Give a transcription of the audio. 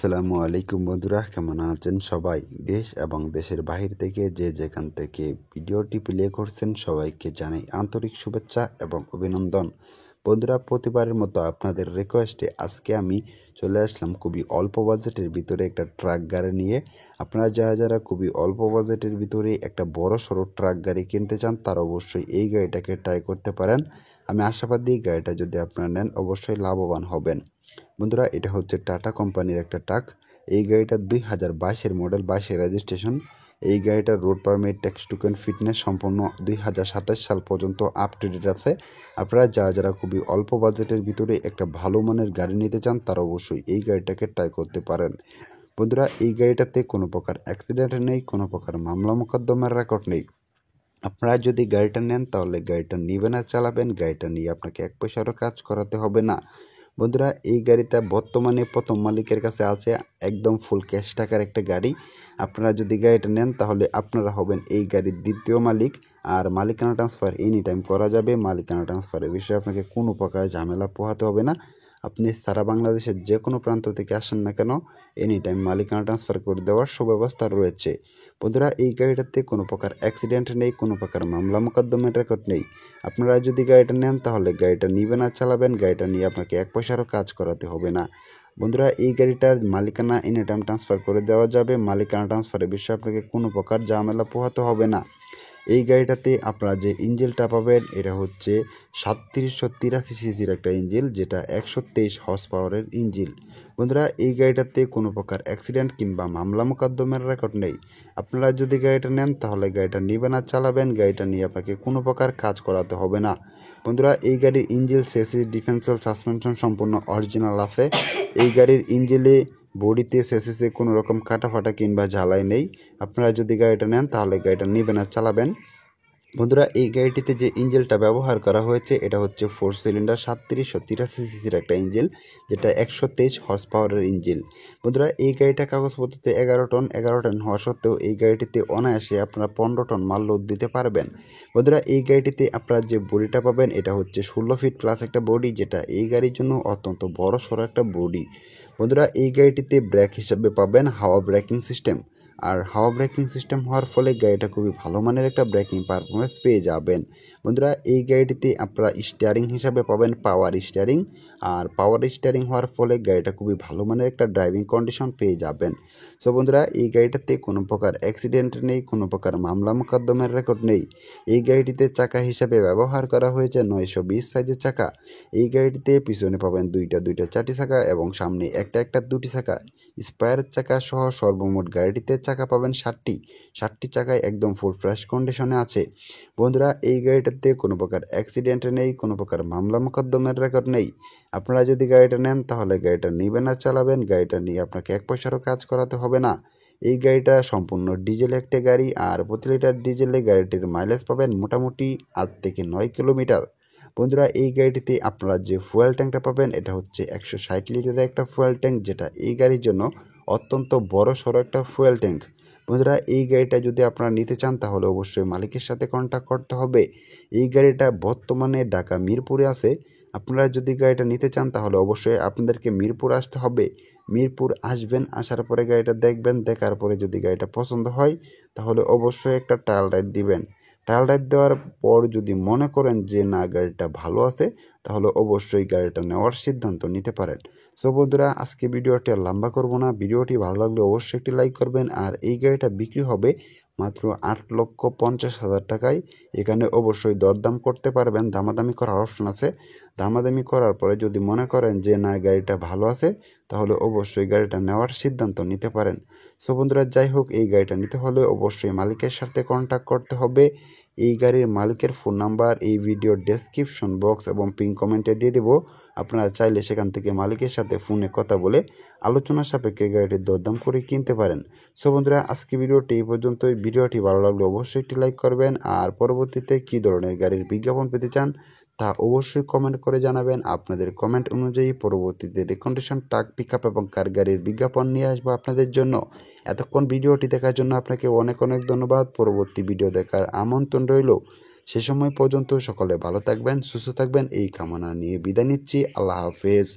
আসসালামু আলাইকুম বন্ধুরা, কেমন আছেন সবাই? দেশ এবং দেশের বাহির থেকে যে যেখান থেকে ভিডিওটি প্লে করছেন সবাইকে জানাই আন্তরিক শুভেচ্ছা এবং অভিনন্দন। বন্ধুরা, প্রতিবারের মতো আপনাদের রিকোয়েস্টে আজকে আমি চলে আসলাম খুবই অল্প বাজেটের ভিতরে একটা ট্রাক গাড়ি নিয়ে। আপনারা যারা খুবই অল্প বাজেটের ভিতরে একটা বড় সড়ো ট্রাক গাড়ি কিনতে চান তারা অবশ্যই এই গাড়িটাকে ট্রাই করতে পারেন। আমি আশাবাদী এই গাড়িটা যদি আপনারা নেন অবশ্যই লাভবান হবেন। বন্ধুরা, এটা হচ্ছে টাটা কোম্পানির একটা ট্রাক। এই গাড়িটা 2022-এর মডেল, 22-এর রেজিস্ট্রেশন। এই গাড়িটার road permit, tax token, fitness সম্পূর্ণ 2027 সাল পর্যন্ত আপ টু ডেট আছে। আপনারা যারা খুবই অল্প বাজেটের ভিতরে একটা ভালো মানের গাড়ি নিতে চান তারা অবশ্যই এই গাড়িটাকে ট্রাই করতে পারেন। বন্ধুরা, এই গাড়িটাতে কোনো প্রকার অ্যাক্সিডেন্ট নেই, কোনো প্রকার মামলা মোকদ্দমার রেকর্ড নেই। আপনারা যদি গাড়িটা নেন তাহলে গাড়িটা নেবেন আর চালাবেন, গাড়িটা নিয়ে আপনাকে এক পয়সারও কাজ করাতে হবে না। বন্ধুরা, এই গাড়িটা বর্তমানে প্রথম মালিকের কাছে আছে, একদম ফুল ক্যাশ টাকার একটা গাড়ি। আপনারা যদি গাড়িটা নেন তাহলে আপনারা হবেন এই গাড়ির দ্বিতীয় মালিক। আর মালিকানা ট্রান্সফার এনি টাইম করা যাবে। মালিকানা ট্রান্সফারের বিষয়ে আপনাকে কোনো প্রকার ঝামেলা পোহাতে হবে না। আপনি সারা বাংলাদেশের যে কোনো প্রান্ত থেকে আসেন না কেন এনি টাইম মালিকানা ট্রান্সফার করে দেওয়ার সুব্যবস্থা রয়েছে। বন্ধুরা, এই গাড়িটাতে কোনো প্রকার অ্যাক্সিডেন্ট নেই, কোনো প্রকার মামলা মোকদ্দমের রেকর্ড নেই। আপনারা যদি গাড়িটা নেন তাহলে গাড়িটা নিবেন আর চালাবেন, গাড়িটা নিয়ে আপনাকে এক পয়সারও কাজ করাতে হবে না। বন্ধুরা, এই গাড়িটার মালিকানা এনি টাইম ট্রান্সফার করে দেওয়া যাবে। মালিকানা ট্রান্সফারের বিষয়ে আপনাকে কোনো প্রকার ঝামেলা পোহাতে হবে না। এই গাড়িটাতে আপনারা যে ইঞ্জিনটা পাবেন এটা হচ্ছে 3783 সিসির একটা ইঞ্জিন, যেটা 123 হর্স পাওয়ারের ইঞ্জিন। বন্ধুরা, এই গাড়িটাতে কোনো প্রকার অ্যাক্সিডেন্ট কিংবা মামলা মোকদ্দমের রেকর্ড নেই। আপনারা যদি গাড়িটা নেন তাহলে গাড়িটা নেবেন আর চালাবেন, গাড়িটা নিয়ে আপনাকে কোনো প্রকার কাজ করাতে হবে না। বন্ধুরা, এই গাড়ির ইঞ্জিন, চেসিস, ডিফেন্সিয়াল সাসপেনশন সম্পূর্ণ অরিজিনাল আছে। এই গাড়ির ইঞ্জিনে, বডিতে, চেসিসে কোনো রকম কাটাফাটা কিংবা ঝালাই নেই। আপনারা যদি গাড়িটা নেন তাহলে গাড়িটা নেবেন আর চালাবেন। বন্ধুরা, এই গাড়িটিতে যে ইঞ্জিনটা ব্যবহার করা হয়েছে এটা হচ্ছে 4 সিলিন্ডার 3783 সিসির একটা ইঞ্জিন, যেটা 123 হর্স পাওয়ারের ইঞ্জিন। বন্ধুরা, এই গাড়িটা কাগজপত্রতে 11 টন হওয়া সত্ত্বেও এই গাড়িটিতে অনায়াসে আপনারা 15 টন মাল লোড দিতে পারবেন। বন্ধুরা, এই গাড়িটিতে আপনারা যে বডিটা পাবেন এটা হচ্ছে 16 ফিট প্লাস একটা বডি, যেটা এই গাড়ির জন্য অত্যন্ত বড় সড়ো একটা বডি। বন্ধুরা, এই গাড়িটিতে ব্রেক হিসাবে পাবেন হাওয়া ব্রেকিং সিস্টেম। আর হাওয়া ব্রেকিং সিস্টেম হওয়ার ফলে গাড়িটা খুবই ভালো মানের একটা ব্রেকিং পারফরমেন্স পেয়ে যাবেন। বন্ধুরা, এই গাড়িটিতে আপনারা স্টিয়ারিং হিসাবে পাবেন পাওয়ার স্টিয়ারিং। আর পাওয়ার স্টিয়ারিং হওয়ার ফলে গাড়িটা খুবই ভালো মানের একটা ড্রাইভিং কন্ডিশন পেয়ে যাবেন। সো বন্ধুরা, এই গাড়িটাতে কোনো প্রকার অ্যাক্সিডেন্ট নেই, কোনো প্রকার মামলা মোকদ্দমের রেকর্ড নেই। এই গাড়িটিতে চাকা হিসাবে ব্যবহার করা হয়েছে 920 সাইজের চাকা। এই গাড়িটিতে পিছনে পাবেন দুইটা চারটি চাকা এবং সামনে একটা দুটি চাকা। স্পায়ার চাকা সহ সর্বমোট গাড়িটিতে চাকা পাবেন 60টি চাকায় একদম ফুল ফ্রেশ কন্ডিশনে আছে। বন্ধুরা, এই গাড়িটাতে কোনো প্রকার অ্যাক্সিডেন্ট নেই, কোনো প্রকার মামলা মোকদ্দমের রেকর্ড নেই। আপনারা যদি গাড়িটা নেন তাহলে গাড়িটা নেবেন আর চালাবেন, গাড়িটা নিয়ে আপনাকে এক পয়সারও কাজ করাতে হবে না। এই গাড়িটা সম্পূর্ণ ডিজেল একটা গাড়ি, আর প্রতি লিটার ডিজেলে গাড়িটির মাইলেজ পাবেন মোটামুটি 8 থেকে 9 কিলোমিটার। বন্ধুরা, এই গাড়িটিতে আপনারা যে ফুয়েল ট্যাঙ্কটা পাবেন এটা হচ্ছে 160 লিটারের একটা ফুয়েল ট্যাঙ্ক, যেটা এই গাড়ির জন্য অত্যন্ত বড় সড়ো একটা ফুয়েল ট্যাঙ্ক। বন্ধুরা, এই গাড়িটা যদি আপনারা নিতে চান তাহলে অবশ্যই মালিকের সাথে কন্ট্যাক্ট করতে হবে। এই গাড়িটা বর্তমানে ঢাকা মিরপুরে আছে। আপনারা যদি গাড়িটা নিতে চান তাহলে অবশ্যই আপনাদেরকে মিরপুর আসতে হবে। মিরপুর আসবেন, আসার পরে গাড়িটা দেখবেন, দেখার পরে যদি গাড়িটা পছন্দ হয় তাহলে অবশ্যই একটা ট্রায়াল রাইড দিবেন। ট্রায়াল রাইড দেওয়ার পর যদি মনে করেন যে না গাড়িটা ভালো আছে তাহলে অবশ্যই গাড়িটা নেওয়ার সিদ্ধান্ত নিতে পারেন। সো বন্ধুরা, আজকে ভিডিওটি আর লম্বা করবো না। ভিডিওটি ভালো লাগলে অবশ্যই একটি লাইক করবেন। আর এই গাড়িটা বিক্রি হবে মাত্র 8,50,000 টাকায়। এখানে অবশ্যই দরদাম করতে পারবেন, দামাদামি করার অপশন আছে। দামাদামি করার পরে যদি মনে করেন যে না গাড়িটা ভালো আছে তাহলে অবশ্যই গাড়িটা নেওয়ার সিদ্ধান্ত নিতে পারেন। সো বন্ধুরা, যাই হোক, এই গাড়িটা নিতে হলে অবশ্যই মালিকের সাথে কন্ট্যাক্ট করতে হবে। এই গাড়ির মালিকের ফোন নাম্বার এই ভিডিওর ডেসক্রিপশন বক্স এবং পিন কমেন্টে দিয়ে দেবো। আপনারা চাইলে সেখান থেকে মালিকের সাথে ফোনে কথা বলে আলোচনা সাপেক্ষে গাড়িটির দরদাম করে কিনতে পারেন। সো বন্ধুরা, আজকে ভিডিওটি এই পর্যন্তই। ভিডিওটি ভালো লাগলে অবশ্যই একটি লাইক করবেন। আর পরবর্তীতে কী ধরনের গাড়ির বিজ্ঞাপন পেতে চান তা অবশ্যই কমেন্ট করে জানাবেন। আপনাদের কমেন্ট অনুযায়ী পরবর্তীতে রিকন্ডিশন ট্রাক, পিকআপ এবং কার গাড়ির বিজ্ঞাপন নিয়ে আসবো আপনাদের জন্য। এতক্ষণ ভিডিওটি দেখার জন্য আপনাকে অনেক ধন্যবাদ। পরবর্তী ভিডিও দেখার আমন্ত্রণ রইল। সে সময় পর্যন্ত সকলে ভালো থাকবেন, সুস্থ থাকবেন এই কামনা নিয়ে বিদায় নিচ্ছি। আল্লাহ হাফেজ।